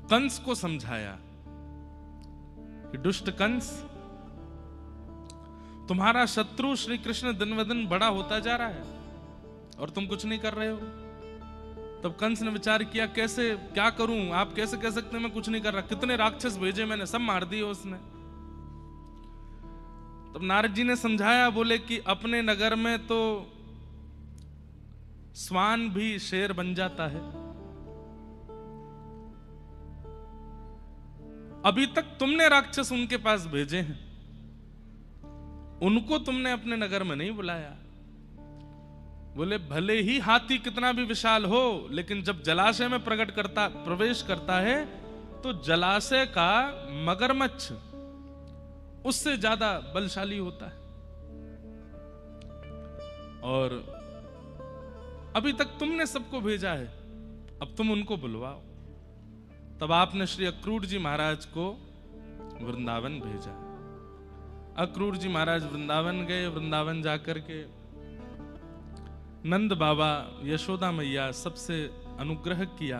कंस को समझाया कि दुष्ट कंस, तुम्हारा शत्रु श्री कृष्ण दिन ब दिन बड़ा होता जा रहा है और तुम कुछ नहीं कर रहे हो। तब कंस ने विचार किया, कैसे क्या करूं, आप कैसे कह सकते हैं मैं कुछ नहीं कर रहा, कितने राक्षस भेजे मैंने, सब मार दिए उसने। तब नारद जी ने समझाया, बोले कि अपने नगर में तो स्वान भी शेर बन जाता है, अभी तक तुमने राक्षस उनके पास भेजे हैं, उनको तुमने अपने नगर में नहीं बुलाया। बोले भले ही हाथी कितना भी विशाल हो, लेकिन जब जलाशय में प्रवेश करता है तो जलाशय का मगरमच्छ उससे ज्यादा बलशाली होता है, और अभी तक तुमने सबको भेजा है, अब तुम उनको बुलवाओ। तब आपने श्री अक्रूर जी महाराज को वृंदावन भेजा। अक्रूर जी महाराज वृंदावन गए। वृंदावन जाकर के नंद बाबा, यशोदा मैया सबसे अनुग्रह किया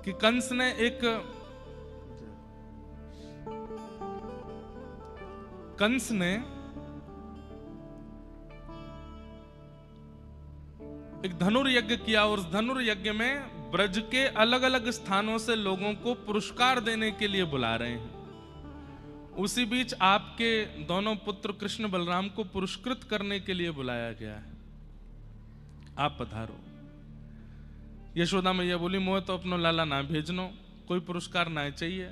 कि कंस ने एक धनुर्यज्ञ किया, और उस धनुर्यज्ञ में ब्रज के अलग अलग स्थानों से लोगों को पुरस्कार देने के लिए बुला रहे हैं। उसी बीच आपके दोनों पुत्र कृष्ण बलराम को पुरस्कृत करने के लिए बुलाया गया है, आप पधारो। यशोदा मैया बोली, मोह तो अपनो लाला ना भेजनो, कोई पुरस्कार ना चाहिए।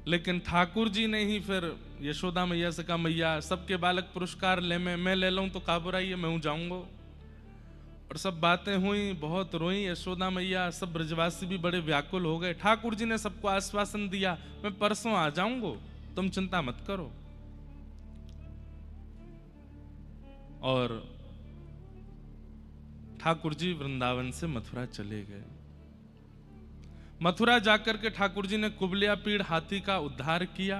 लेकिन ठाकुर जी ने ही फिर यशोदा मैया से कहा, मैया सबके बालक पुरस्कार ले, मैं ले लूं तो का बुराई है, मैं हूं जाऊंगा। और सब बातें हुई, बहुत रोई यशोदा मैया, सब ब्रजवासी भी बड़े व्याकुल हो गए। ठाकुर जी ने सबको आश्वासन दिया, मैं परसों आ जाऊंगा, तुम चिंता मत करो। और ठाकुर जी वृंदावन से मथुरा चले गए। मथुरा जाकर के ठाकुर जी ने कुबलिया पीड़ हाथी का उद्धार किया।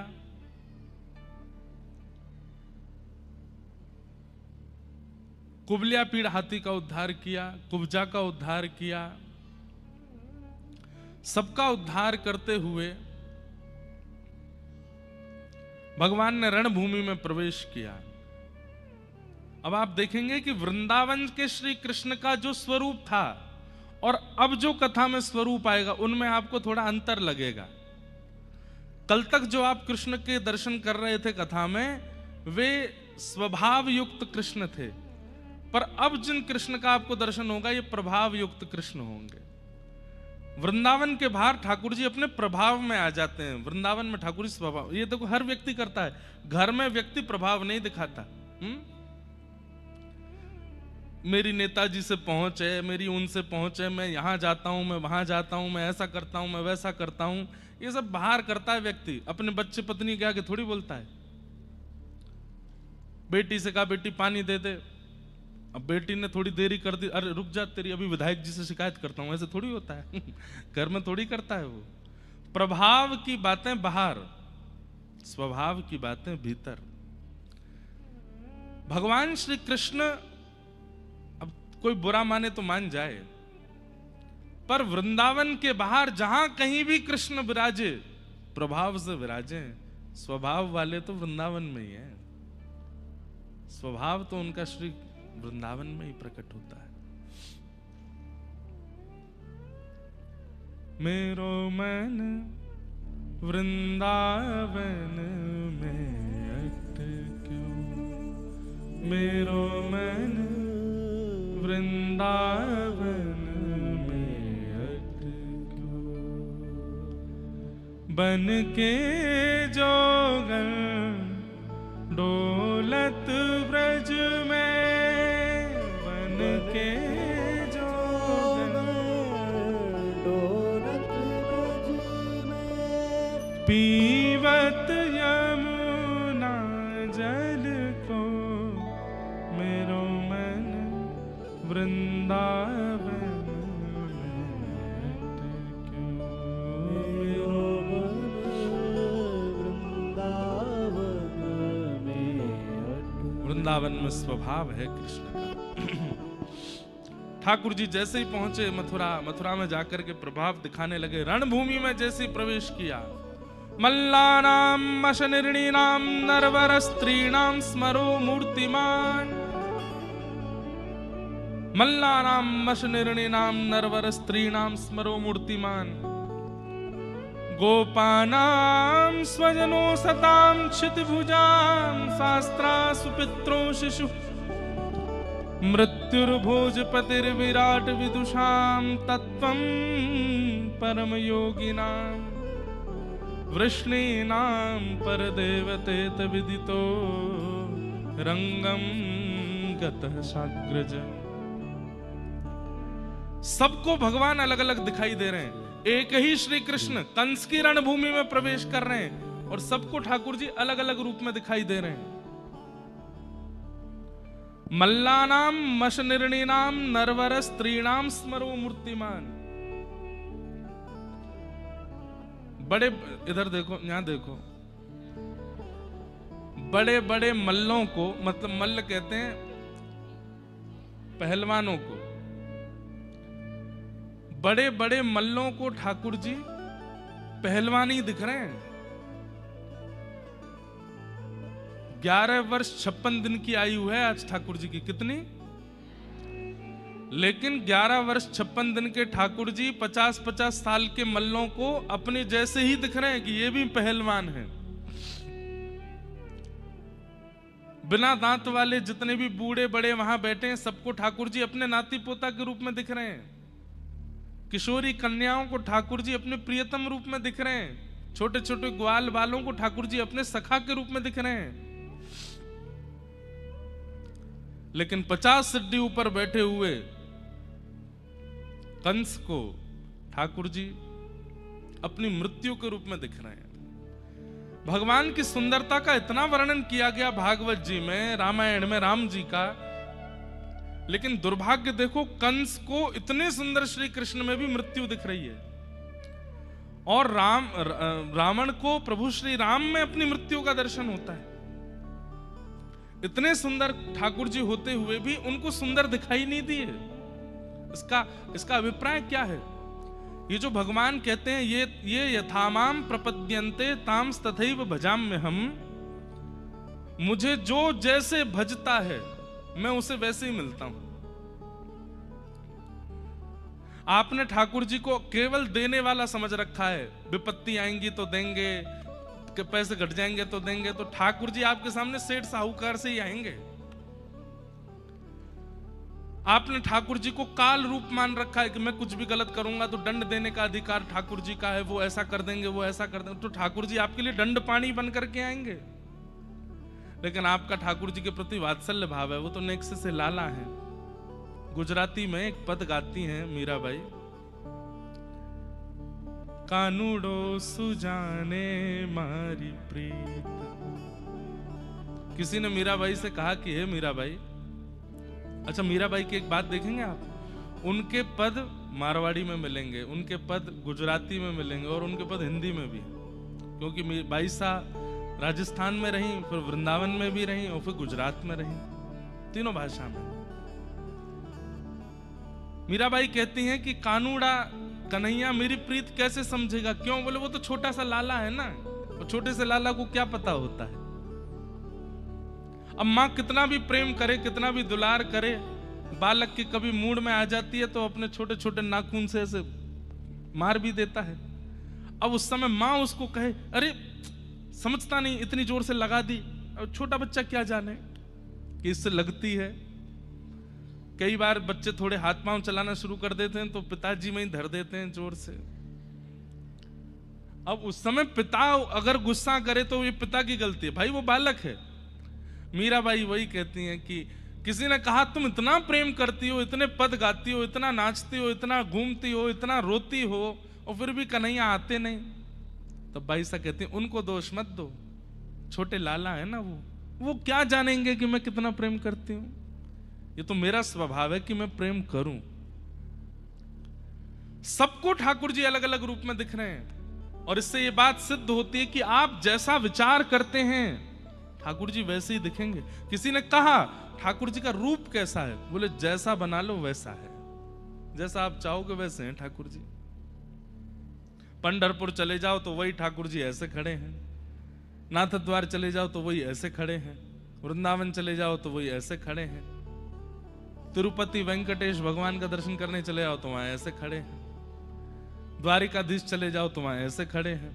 कुबलिया पीड़ हाथी का उद्धार किया, कुब्जा का उद्धार किया। सबका उद्धार करते हुए भगवान ने रणभूमि में प्रवेश किया। अब आप देखेंगे कि वृंदावन के श्री कृष्ण का जो स्वरूप था और अब जो कथा में स्वरूप आएगा, उनमें आपको थोड़ा अंतर लगेगा। कल तक जो आप कृष्ण के दर्शन कर रहे थे कथा में, वे स्वभाव युक्त कृष्ण थे, पर अब जिन कृष्ण का आपको दर्शन होगा, ये प्रभाव युक्त कृष्ण होंगे। वृंदावन के बाहर ठाकुर जी अपने प्रभाव में आ जाते हैं, वृंदावन में ठाकुर जी स्वभाव। ये देखो हर व्यक्ति करता है, घर में व्यक्ति प्रभाव नहीं दिखाता। मेरी नेताजी से पहुंच है, मेरी उनसे पहुंच है, मैं यहां जाता हूं, मैं वहां जाता हूं, मैं ऐसा करता हूं, मैं वैसा करता हूं, ये सब बाहर करता है व्यक्ति। अपने बच्चे पत्नी के आगे थोड़ी बोलता है। बेटी से कहा, बेटी पानी दे दे, अब बेटी ने थोड़ी देरी कर दी, अरे रुक जा, तेरी अभी विधायक जी से शिकायत करता हूं, ऐसे थोड़ी होता है। घर में थोड़ी करता है वो। प्रभाव की बातें बाहर, स्वभाव की बातें भीतर। भगवान श्री कृष्ण, अब कोई बुरा माने तो मान जाए, पर वृंदावन के बाहर जहां कहीं भी कृष्ण विराजे, प्रभाव से विराजे। स्वभाव वाले तो वृंदावन में ही है, स्वभाव तो उनका श्री वृंदावन में ही प्रकट होता है। मेरो मन वृंदावन में अटक्यो, मेरो मन वृंदावन में अटक्यो। बन के जोगन डोलत ब्रज में, बन के जोगन डोलत ब्रज में, पीवत यमुना जल को, मेरो मन वृंदावन में अटक्यो, मेरो मन वृंदावन में अटक्यो। वृंदावन में स्वभाव है कृष्ण का। ठाकुर जी जैसे ही पहुंचे मथुरा में जाकर के प्रभाव दिखाने लगे। रणभूमि में जैसे ही प्रवेश किया, मल्लानाम अशनिर्णीनाम नरवर स्त्रीणाम स्मरो मूर्तिमान, मल्लानाम अशनिर्णीनाम नरवर स्त्रीणाम स्मरो मूर्तिमान, गोपानां स्वजनो सतां क्षितिभुजां शास्त्रा सुपित्रो शिशु, मृत्युर्भोजपतिर्विराट विदुषां तत्त्वं परमयोगिनां, वृष्णीनां परदेवतेत विदितो रंगं गतः साग्रज। सबको भगवान अलग अलग दिखाई दे रहे हैं। एक ही श्री कृष्ण कंस की रणभूमि में प्रवेश कर रहे हैं और सबको ठाकुर जी अलग अलग रूप में दिखाई दे रहे हैं। मल्लानाम मशनिर्णीनाम नरवर स्त्रीणाम स्मरो मूर्तिमान। बड़े, इधर देखो, यहां देखो, बड़े बड़े मल्लों को, मतलब मल्ल कहते हैं पहलवानों को, बड़े बड़े मल्लों को ठाकुर जी पहलवान ही दिख रहे हैं। 11 वर्ष 56 दिन की आयु है आज ठाकुर जी की। कितनी? लेकिन 11 वर्ष 56 दिन के ठाकुर जी 50-50 साल के मल्लों को अपने जैसे ही दिख रहे हैं कि ये भी पहलवान हैं। बिना दांत वाले जितने भी बूढ़े बड़े वहां बैठे हैं, सबको ठाकुर जी अपने नाती पोता के रूप में दिख रहे हैं। किशोरी कन्याओं को ठाकुर जी अपने प्रियतम रूप में दिख रहे हैं। छोटे छोटे ग्वाल बालों को ठाकुर जी अपने सखा के रूप में दिख रहे हैं। लेकिन 50 सिड्डी ऊपर बैठे हुए कंस को ठाकुर जी अपनी मृत्यु के रूप में दिख रहे हैं। भगवान की सुंदरता का इतना वर्णन किया गया भागवत जी में, रामायण में राम जी का, लेकिन दुर्भाग्य देखो कंस को इतने सुंदर श्री कृष्ण में भी मृत्यु दिख रही है, और रावण को प्रभु श्री राम में अपनी मृत्यु का दर्शन होता है। इतने सुंदर ठाकुर जी होते हुए भी उनको सुंदर दिखाई नहीं दिए। इसका अभिप्राय क्या है? ये जो भगवान कहते हैं, ये यथामाम प्रपद्यन्ते ताम्स तथैव भजाम्यहम्, मुझे जो जैसे भजता है मैं उसे वैसे ही मिलता हूं। आपने ठाकुर जी को केवल देने वाला समझ रखा है। विपत्ति आएंगी तो देंगे, पैसे घट जाएंगे तो देंगे। तो ठाकुर जी आपके सामने सेठ साहूकार से ही आएंगे। आपने ठाकुर जी को काल रूप मान रखा है कि मैं कुछ भी गलत करूंगा तो दंड देने का अधिकार ठाकुर जी का है, वो ऐसा कर देंगे, वो ऐसा कर देंगे। तो ठाकुर जी आपके लिए दंड पानी बन करके आएंगे। लेकिन आपका ठाकुर जी के प्रति वात्सल्य भाव है, वो तो नेक्स्ट से लाला है। गुजराती में एक पद गाती हैं मीराबाई, कानूडो सुजाने मारी प्रीत। किसी ने मीराबाई से कहा कि हे मीराबाई, अच्छा मीराबाई की एक बात देखेंगे आप, उनके पद मारवाड़ी में मिलेंगे, उनके पद गुजराती में मिलेंगे और उनके पद हिंदी में भी, क्योंकि बाईसा राजस्थान में रही, फिर वृंदावन में भी रही और फिर गुजरात में रही, तीनों भाषा में। मीराबाई कहती हैं कि कानूड़ा कन्हैया मेरी प्रीत कैसे समझेगा? क्यों? बोले वो तो छोटा सा लाला है ना, और छोटे से लाला को क्या पता होता है। अब माँ कितना भी प्रेम करे, कितना भी दुलार करे, बालक की कभी मूड में आ जाती है तो अपने छोटे छोटे नाखून से ऐसे मार भी देता है। अब उस समय माँ उसको कहे, अरे समझता नहीं, इतनी जोर से लगा दी। अब छोटा बच्चा क्या जाने कि इससे लगती है। कई बार बच्चे थोड़े हाथ पांव चलाना शुरू कर देते हैं तो पिताजी में ही धर देते हैं जोर से। अब उस समय पिता अगर गुस्सा करे तो ये पिता की गलती है, भाई वो बालक है। मीराबाई वही कहती हैं कि किसी ने कहा तुम इतना प्रेम करती हो, इतने पद गाती हो, इतना नाचती हो, इतना घूमती हो, इतना रोती हो, और फिर भी कन्हैया आते नहीं। तब बाई सा कहती हैं उनको दोष मत दो, छोटे लाला है ना, वो क्या जानेंगे कि मैं कितना प्रेम करती हूं। ये तो मेरा स्वभाव है कि मैं प्रेम करूं। सबको ठाकुर जी अलग अलग रूप में दिख रहे हैं, और इससे ये बात सिद्ध होती है कि आप जैसा विचार करते हैं ठाकुर जी वैसे ही दिखेंगे। किसी ने कहा ठाकुर जी का रूप कैसा है? बोले जैसा बना लो वैसा है। जैसा आप चाहोगे वैसे हैं ठाकुर जी। पंढरपुर चले जाओ तो वही ठाकुर जी ऐसे खड़े हैं, नाथ द्वार चले जाओ तो वही ऐसे खड़े हैं, वृंदावन चले जाओ तो वही ऐसे खड़े हैं, तिरुपति वेंकटेश भगवान का दर्शन करने चले जाओ तो वहां ऐसे खड़े हैं, द्वारिकाधीश चले जाओ तो वहां ऐसे खड़े हैं,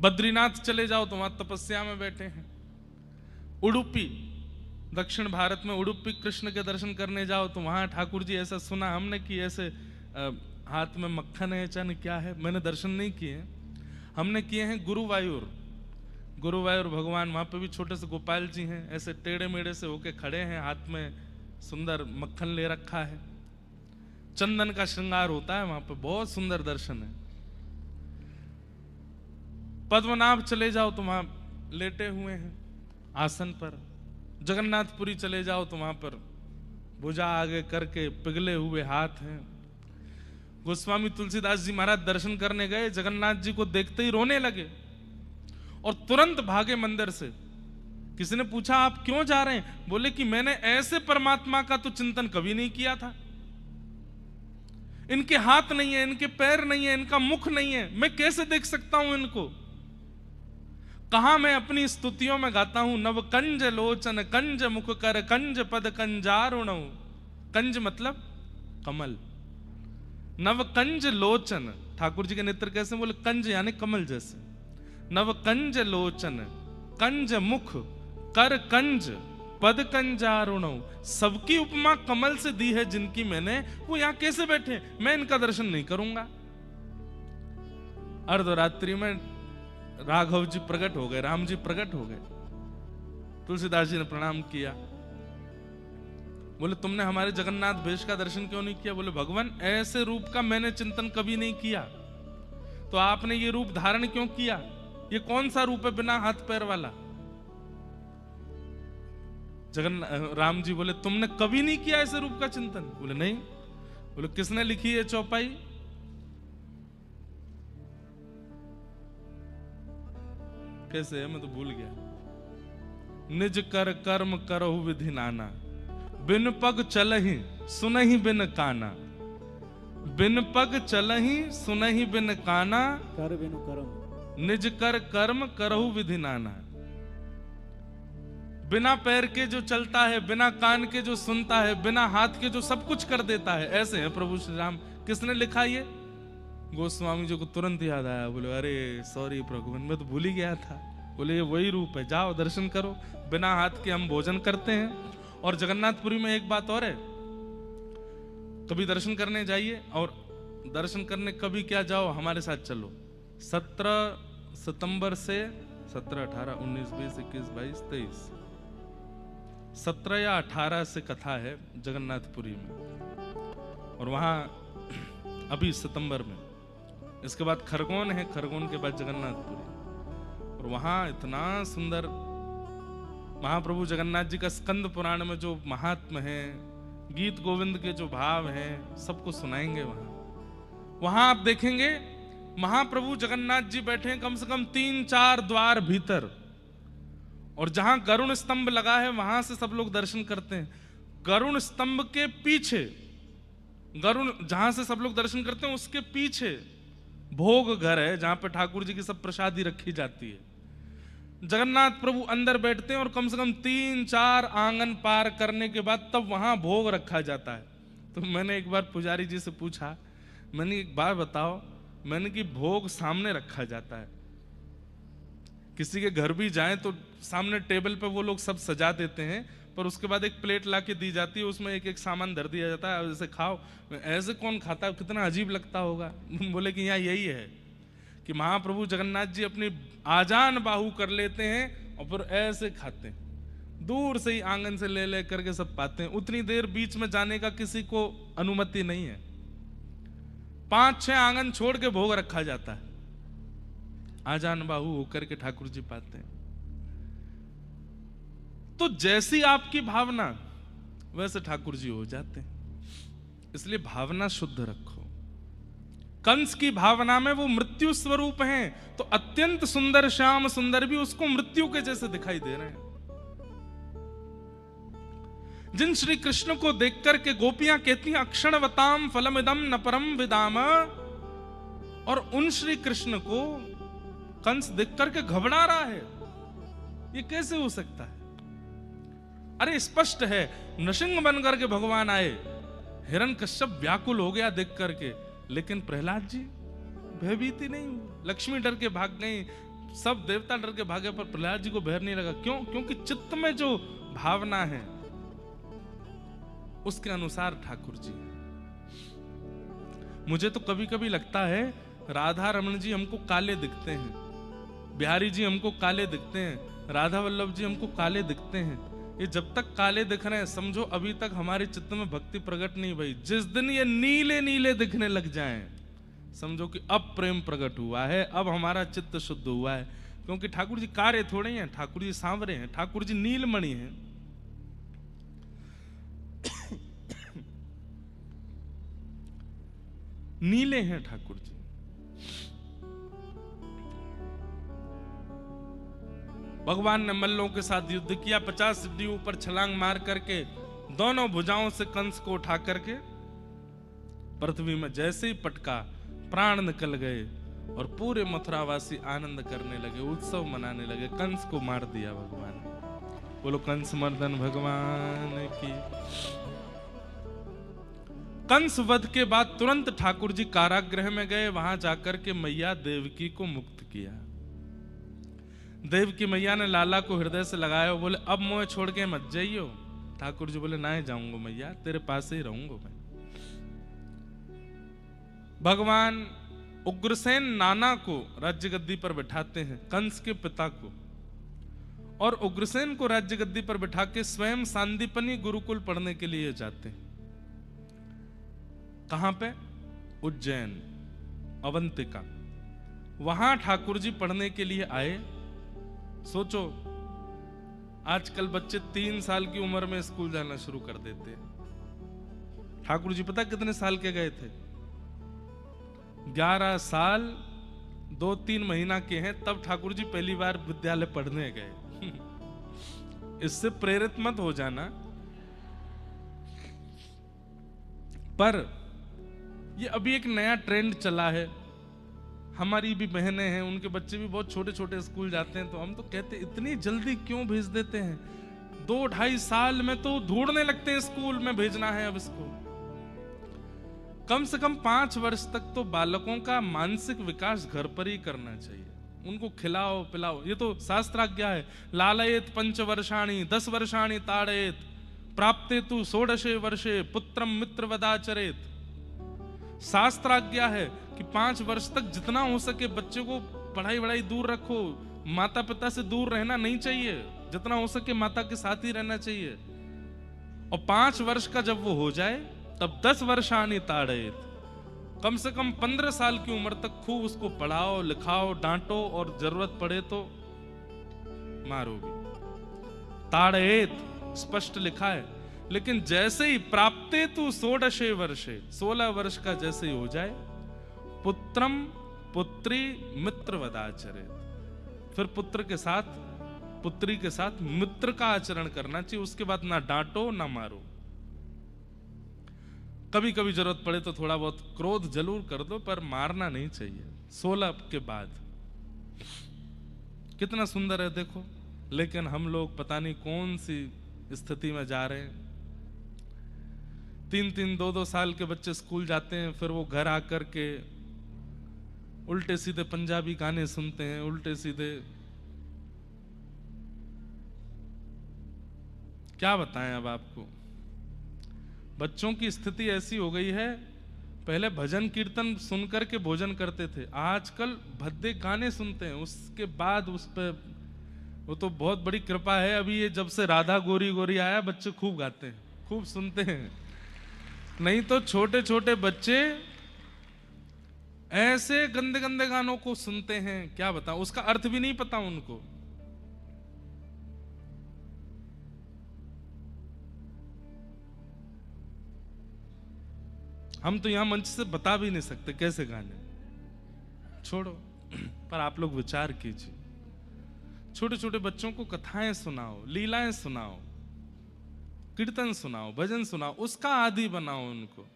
बद्रीनाथ चले जाओ तो वहां तपस्या में बैठे हैं, उडुपी दक्षिण भारत में उडुपी कृष्ण के दर्शन करने जाओ तो वहां ठाकुर जी ऐसा सुना हमने कि ऐसे हाथ में मक्खन है चन क्या है, मैंने दर्शन नहीं किए, हमने किए हैं गुरुवायूर भगवान, वहां पे भी छोटे से गोपाल जी हैं, ऐसे टेढ़े मेढ़े से होके खड़े हैं, हाथ में सुंदर मक्खन ले रखा है, चंदन का श्रृंगार होता है वहां पे, बहुत सुंदर दर्शन है। पद्मनाभ चले जाओ तो वहां लेटे हुए हैं आसन पर, जगन्नाथपुरी चले जाओ तो वहां पर भुजा आगे करके पिघले हुए हाथ हैं। गोस्वामी तुलसीदास जी महाराज दर्शन करने गए, जगन्नाथ जी को देखते ही रोने लगे और तुरंत भागे मंदिर से। किसी ने पूछा आप क्यों जा रहे हैं, बोले कि मैंने ऐसे परमात्मा का तो चिंतन कभी नहीं किया था, इनके हाथ नहीं है, इनके पैर नहीं है, इनका मुख नहीं है, मैं कैसे देख सकता हूं इनको। कहा मैं अपनी स्तुतियों में गाता हूं, नव कंज लोचन कंज मुख कर कंज पद कंजारुण, कंज मतलब कमल, नव कंज लोचन, ठाकुर जी के नेत्र कैसे, बोले कंज यानी कमल जैसे, नव कंज लोचन कंज मुख कर कंज पद कंजारुण, सबकी उपमा कमल से दी है जिनकी मैंने, वो यहां कैसे बैठे, मैं इनका दर्शन नहीं करूंगा। अर्धरात्रि में राघव जी प्रकट हो गए, राम जी प्रकट हो गए, तुलसीदास जी ने प्रणाम किया, बोले तुमने हमारे जगन्नाथ वेश का दर्शन क्यों नहीं किया, बोले भगवान ऐसे रूप का मैंने चिंतन कभी नहीं किया, तो आपने ये रूप धारण क्यों किया, ये कौन सा रूप है बिना हाथ पैर वाला। राम जी बोले तुमने कभी नहीं किया ऐसे रूप का चिंतन, बोले नहीं, बोले किसने लिखी है चौपाई, कैसे है मैं तो भूल गया, निज कर कर्म करहु विधि नाना, बिन पग चलहि सुनहि बिन काना, बिन पग चलहि सुनहि बिन काना, कर बिनु कर्म, निज कर कर्म करहु विधि नाना। बिना पैर के जो चलता है, बिना कान के जो सुनता है, बिना हाथ के जो सब कुछ कर देता है, ऐसे है प्रभु श्री राम। किसने लिखा ये, गोस्वामी जी को तुरंत याद आया, बोले अरे सॉरी प्रभु मैं तो भूल ही गया था, बोले ये वही रूप है, जाओ दर्शन करो, बिना हाथ के हम भोजन करते हैं। और जगन्नाथपुरी में एक बात और है, कभी दर्शन करने जाइए, और दर्शन करने कभी क्या जाओ, हमारे साथ चलो, 17 सितंबर से 17, 18, 19, 20, 21, 22, 23, 17 या 18 से कथा है जगन्नाथपुरी में, और वहां अभी सितंबर में, इसके बाद खरगोन है, खरगोन के बाद जगन्नाथपुरी, और वहां इतना सुंदर महाप्रभु जगन्नाथ जी का स्कंद पुराण में जो महात्म है, गीत गोविंद के जो भाव हैं, सबको सुनाएंगे वहां आप देखेंगे महाप्रभु जगन्नाथ जी बैठे हैं कम से कम 3-4 द्वार भीतर, और जहां गरुण स्तंभ लगा है वहां से सब लोग दर्शन करते हैं। गरुण स्तंभ के पीछे, गरुण जहां से सब लोग दर्शन करते हैं उसके पीछे भोग घर है, जहां पे ठाकुर जी की सब प्रसादी रखी जाती है। जगन्नाथ प्रभु अंदर बैठते हैं और कम से कम 3-4 आंगन पार करने के बाद तब वहां भोग रखा जाता है। तो मैंने एक बार पुजारी जी से पूछा, मैंने एक बार बताओ, मैंने कि भोग सामने रखा जाता है, किसी के घर भी जाएं तो सामने टेबल पे वो लोग सब सजा देते हैं, पर उसके बाद एक प्लेट लाके दी जाती है, उसमें एक एक सामान धर दिया जाता है, जैसे खाओ। ऐसे कौन खाता है, कितना अजीब लगता होगा। बोले कि यहाँ यही है कि महाप्रभु जगन्नाथ जी अपनी आजान बाहु कर लेते हैं और फिर ऐसे खाते हैं, दूर से ही आंगन से ले ले करके सब पाते हैं। उतनी देर बीच में जाने का किसी को अनुमति नहीं है, 5-6 आंगन छोड़ के भोग रखा जाता है, आजान बाहु होकर के ठाकुर जी पाते हैं। तो जैसी आपकी भावना वैसे ठाकुर जी हो जाते हैं, इसलिए भावना शुद्ध रखो। कंस की भावना में वो मृत्यु स्वरूप हैं, तो अत्यंत सुंदर श्याम सुंदर भी उसको मृत्यु के जैसे दिखाई दे रहे हैं। जिन श्री कृष्ण को देख करके गोपियां कहती हैं अक्षणवताम फलमिदम न परम विदाम, और उन श्री कृष्ण को कंस देख करके घबरा रहा है। ये कैसे हो सकता है? अरे स्पष्ट है, नृसिंह बन करके भगवान आए, हिरण्यकश्यप व्याकुल हो गया देख करके, लेकिन प्रहलाद जी भयभीत ही नहीं हुई। लक्ष्मी डर के भाग गई, सब देवता डर के भागे, पर प्रहलाद जी को भय नहीं लगा। क्यों? क्योंकि चित्त में जो भावना है उसके अनुसार ठाकुर जी। मुझे तो कभी कभी लगता है राधा रमन जी हमको काले दिखते हैं, बिहारी जी हमको काले दिखते हैं, राधा वल्लभ जी हमको काले दिखते हैं। ये जब तक काले दिख रहे हैं समझो अभी तक हमारे चित्त में भक्ति प्रकट नहीं भई। जिस दिन ये नीले नीले दिखने लग जाएं समझो कि अब प्रेम प्रकट हुआ है, अब हमारा चित्त शुद्ध हुआ है। क्योंकि ठाकुर जी कारे थोड़े हैं, ठाकुर जी सांवरे हैं, ठाकुर जी नीलमणि हैं। नीले हैं ठाकुर जी। भगवान ने मल्लों के साथ युद्ध किया, 50 सीढ़ियों ऊपर छलांग मार करके दोनों भुजाओं से कंस को उठा करके पृथ्वी में जैसे ही पटका प्राण निकल गए और पूरे मथुरावासी आनंद करने लगे, उत्सव मनाने लगे। कंस को मार दिया भगवान ने। बोलो कंस मर्दन भगवान की। कंस वध के बाद तुरंत ठाकुर जी कारागृह में गए, वहां जाकर के मैया देवकी को मुक्त किया। देवकी मैया ने लाला को हृदय से लगाया, बोले अब मोह छोड़ के मत जाइयो। ठाकुर जी बोले ना जाऊंगा मैया, तेरे पास ही रहूंगा मैं। भगवान उग्रसेन नाना को राज्य गद्दी पर बिठाते हैं, कंस के पिता को, और उग्रसेन को राज्य गद्दी पर बिठा के स्वयं सांदीपनी गुरुकुल पढ़ने के लिए जाते हैं। कहां पे? उज्जैन, अवंतिका। वहां ठाकुर जी पढ़ने के लिए आए। सोचो आजकल बच्चे 3 साल की उम्र में स्कूल जाना शुरू कर देते हैं। ठाकुर जी पता कितने साल के गए थे? 11 साल 2-3 महीना के हैं तब ठाकुर जी पहली बार विद्यालय पढ़ने गए। इससे प्रेरित मत हो जाना, पर ये अभी एक नया ट्रेंड चला है। हमारी भी बहनें हैं, उनके बच्चे भी बहुत छोटे छोटे स्कूल जाते हैं, तो हम तो कहते इतनी जल्दी क्यों भेज देते हैं? 2-2.5 साल में तो ढूंढने लगते हैं स्कूल में भेजना है अब इसको। कम से कम 5 वर्ष तक तो बालकों का मानसिक विकास घर पर ही करना चाहिए। उनको खिलाओ पिलाओ, ये तो शास्त्राज्ञा है। लालयेत 5 वर्षाणि 10 वर्षाणि ताड़येत प्राप्ते तु 16 वर्षे पुत्रम मित्रवदाचरेत। शास्त्राज्ञा है कि 5 वर्ष तक जितना हो सके बच्चे को पढ़ाई वढ़ाई दूर रखो, माता पिता से दूर रहना नहीं चाहिए, जितना हो सके माता के साथ ही रहना चाहिए। और 5 वर्ष का जब वो हो जाए तब 10 वर्षाणि ताड़येत, कम से कम 15 साल की उम्र तक खूब उसको पढ़ाओ लिखाओ, डांटो, और जरूरत पड़े तो मारो भी। ताड़येत स्पष्ट लिखा है। लेकिन जैसे ही प्राप्ते तु 16 वर्षे, 16 वर्ष का जैसे ही हो जाए, पुत्रम पुत्री मित्रवदाचरेत, फिर पुत्र के साथ पुत्री के साथ मित्र का आचरण करना चाहिए। उसके बाद ना डांटो ना मारो। कभी कभी जरूरत पड़े तो थोड़ा बहुत क्रोध जरूर कर दो, पर मारना नहीं चाहिए 16 के बाद। कितना सुंदर है देखो। लेकिन हम लोग पता नहीं कौन सी स्थिति में जा रहे हैं। 3-3, 2-2 साल के बच्चे स्कूल जाते हैं, फिर वो घर आकर के उल्टे सीधे पंजाबी गाने सुनते हैं, उल्टे सीधे क्या बताएं अब आपको। बच्चों की स्थिति ऐसी हो गई है, पहले भजन कीर्तन सुनकर के भोजन करते थे, आजकल भद्दे गाने सुनते हैं। उसके बाद उस पे वो तो बहुत बड़ी कृपा है, अभी ये जब से राधा गोरी गोरी आया बच्चे खूब गाते हैं, खूब सुनते हैं। नहीं तो छोटे छोटे बच्चे ऐसे गंदे गंदे गानों को सुनते हैं, क्या बताऊं, उसका अर्थ भी नहीं पता उनको। हम तो यहां मंच से बता भी नहीं सकते कैसे गाने, छोड़ो। पर आप लोग विचार कीजिए, छोटे छोटे बच्चों को कथाएं सुनाओ, लीलाएं सुनाओ, कीर्तन सुनाओ, भजन सुनाओ, उसका आदी बनाओ उनको।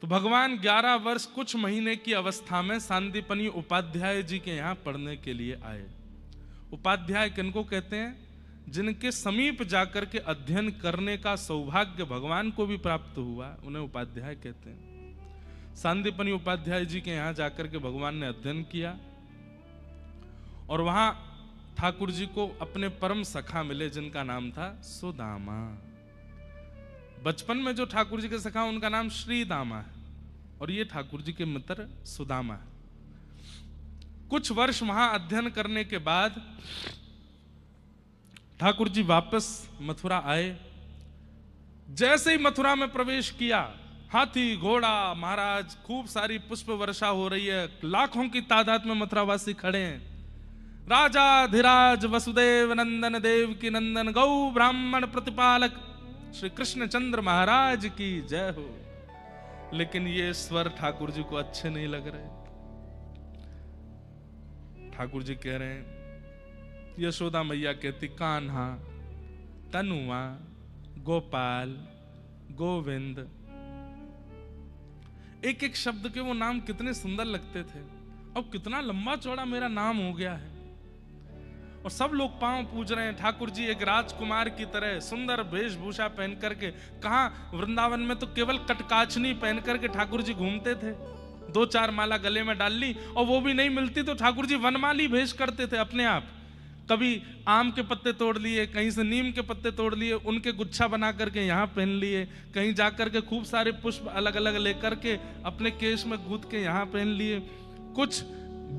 तो भगवान 11 वर्ष कुछ महीने की अवस्था में सांदीपनि उपाध्याय जी के यहाँ पढ़ने के लिए आए। उपाध्याय किनको कहते हैं? जिनके समीप जाकर के अध्ययन करने का सौभाग्य भगवान को भी प्राप्त हुआ, उन्हें उपाध्याय कहते हैं। सांदीपनि उपाध्याय जी के यहाँ जाकर के भगवान ने अध्ययन किया और वहां ठाकुर जी को अपने परम सखा मिले जिनका नाम था सुदामा। बचपन में जो ठाकुर जी के सखा उनका नाम श्री दामा है और ये ठाकुर जी के मित्र सुदामा है। कुछ वर्ष वहां अध्ययन करने के बाद ठाकुर जी वापस मथुरा आए। जैसे ही मथुरा में प्रवेश किया, हाथी घोड़ा महाराज, खूब सारी पुष्प वर्षा हो रही है, लाखों की तादाद में मथुरावासी खड़े हैं। राजा धीराज वसुदेव नंदन देव की नंदन गौ ब्राह्मण प्रतिपालक श्री कृष्णचंद्र महाराज की जय हो। लेकिन ये स्वर ठाकुर जी को अच्छे नहीं लग रहे। ठाकुर जी कह रहे हैं, यशोदा मैया कहती कान्हा, तनुआ, गोपाल, गोविंद, एक एक शब्द के वो नाम कितने सुंदर लगते थे। अब कितना लंबा चौड़ा मेरा नाम हो गया है और सब लोग पांव पूज रहे हैं। ठाकुर जी एक राजकुमार की तरह सुंदर वेशभूषा पहन करके, कहाँ वृंदावन में तो केवल कटकाचनी पहन करके ठाकुर जी घूमते थे। 2-4 माला गले में डाल ली और वो भी नहीं मिलती तो ठाकुर जी वनमाली भेष करते थे अपने आप। कभी आम के पत्ते तोड़ लिए, कहीं से नीम के पत्ते तोड़ लिए, उनके गुच्छा बना करके यहाँ पहन लिए, कहीं जाकर के खूब सारे पुष्प अलग अलग लेकर के अपने केश में गूंथ के यहाँ पहन लिए। कुछ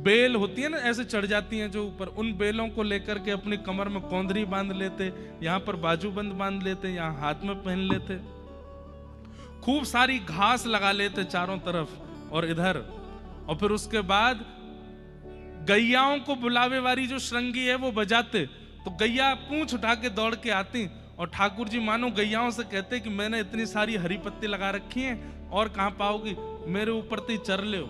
बेल होती है ना ऐसे चढ़ जाती हैं जो ऊपर, उन बेलों को लेकर के अपनी कमर में कौंधरी बांध लेते, यहाँ पर बाजूबंद बांध लेते, यहाँ हाथ में पहन लेते। खूब सारी घास लगा लेते चारों तरफ और इधर, और फिर उसके बाद गैयाओं को बुलावे वाली जो श्रृंगी है वो बजाते, तो गैया पूंछ उठा के दौड़ के आती और ठाकुर जी मानो गैयाओं से कहते कि मैंने इतनी सारी हरी पत्ती लगा रखी हैं और कहां पाओगी, मेरे ऊपर तो चर ले।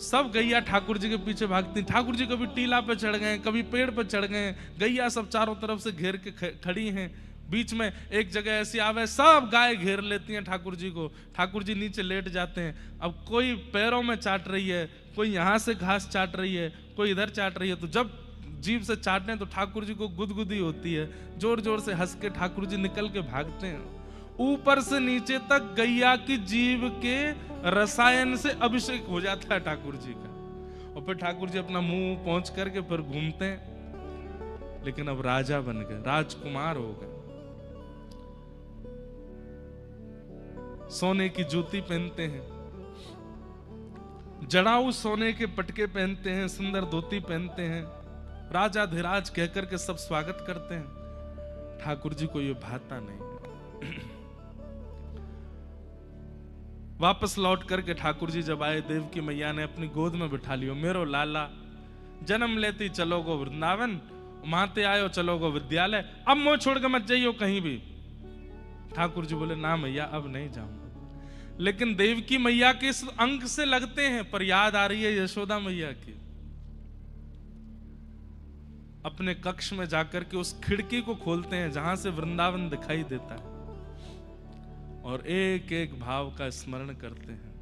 सब गैया ठाकुर जी के पीछे भागती। ठाकुर जी कभी टीला पे चढ़ गए, कभी पेड़ पे चढ़ गए, गैया सब चारों तरफ से घेर के खड़ी हैं। बीच में एक जगह ऐसी आवे, सब गाय घेर लेती हैं ठाकुर जी को। ठाकुर जी नीचे लेट जाते हैं। अब कोई पैरों में चाट रही है, कोई यहाँ से घास चाट रही है, कोई इधर चाट रही है। तो जब जीभ से चाटने तो ठाकुर जी को गुदगुदी होती है, जोर जोर से हंस के ठाकुर जी निकल के भागते हैं। ऊपर से नीचे तक गैया की जीभ के रसायन से अभिषेक हो जाता है ठाकुर जी का। और फिर ठाकुर जी अपना मुंह पहुंच करके फिर घूमते हैं। लेकिन अब राजा बन गए, राजकुमार हो गए। सोने की जूती पहनते हैं, जड़ाऊ सोने के पटके पहनते हैं, सुंदर धोती पहनते हैं, राजा धीराज कहकर के सब स्वागत करते हैं। ठाकुर जी को ये भाता नहीं। वापस लौट करके ठाकुर जी जब आए, देवकी मैया ने अपनी गोद में बिठा लियो, मेरो लाला जन्म लेती चलो गो वृंदावन, माते आयो चलो गो विद्यालय, अब मोह छोड़ के मत जाइयो कहीं भी। ठाकुर जी बोले ना मैया अब नहीं जाऊंगा। लेकिन देवकी मैया के इस अंक से लगते हैं, पर याद आ रही है यशोदा मैया की। अपने कक्ष में जाकर के उस खिड़की को खोलते हैं जहां से वृंदावन दिखाई देता है और एक एक भाव का स्मरण करते हैं।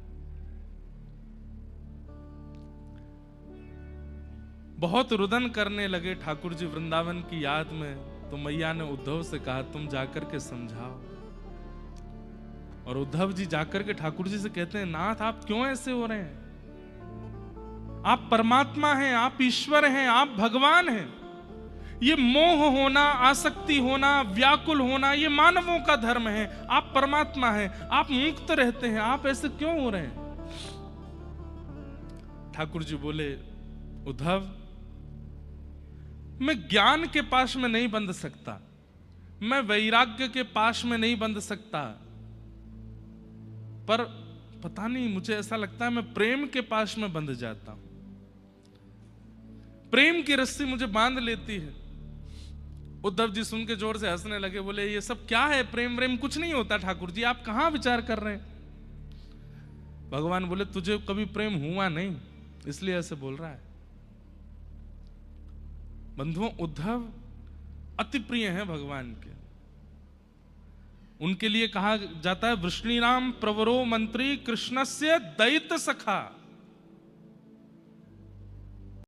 बहुत रुदन करने लगे ठाकुर जी वृंदावन की याद में। तो मैया ने उद्धव से कहा तुम जाकर के समझाओ। और उद्धव जी जाकर के ठाकुर जी से कहते हैं नाथ आप क्यों ऐसे हो रहे हैं? आप परमात्मा हैं, आप ईश्वर हैं, आप भगवान हैं। ये मोह होना, आसक्ति होना, व्याकुल होना, ये मानवों का धर्म है। आप परमात्मा हैं, आप मुक्त रहते हैं, आप ऐसे क्यों हो रहे हैं? ठाकुर जी बोले उद्धव मैं ज्ञान के पाश में नहीं बंध सकता, मैं वैराग्य के पाश में नहीं बंध सकता, पर पता नहीं मुझे ऐसा लगता है मैं प्रेम के पास में बंध जाता हूं। प्रेम की रस्सी मुझे बांध लेती है। उद्धव जी सुन के जोर से हंसने लगे, बोले ये सब क्या है, प्रेम व्रेम कुछ नहीं होता ठाकुर जी, आप कहां विचार कर रहे हैं? भगवान बोले तुझे कभी प्रेम हुआ नहीं इसलिए ऐसे बोल रहा है। बंधुओं उद्धव अति प्रिय हैं भगवान के। उनके लिए कहा जाता है वृष्णिनाम प्रवरो मंत्री कृष्णस्य दैत सखा।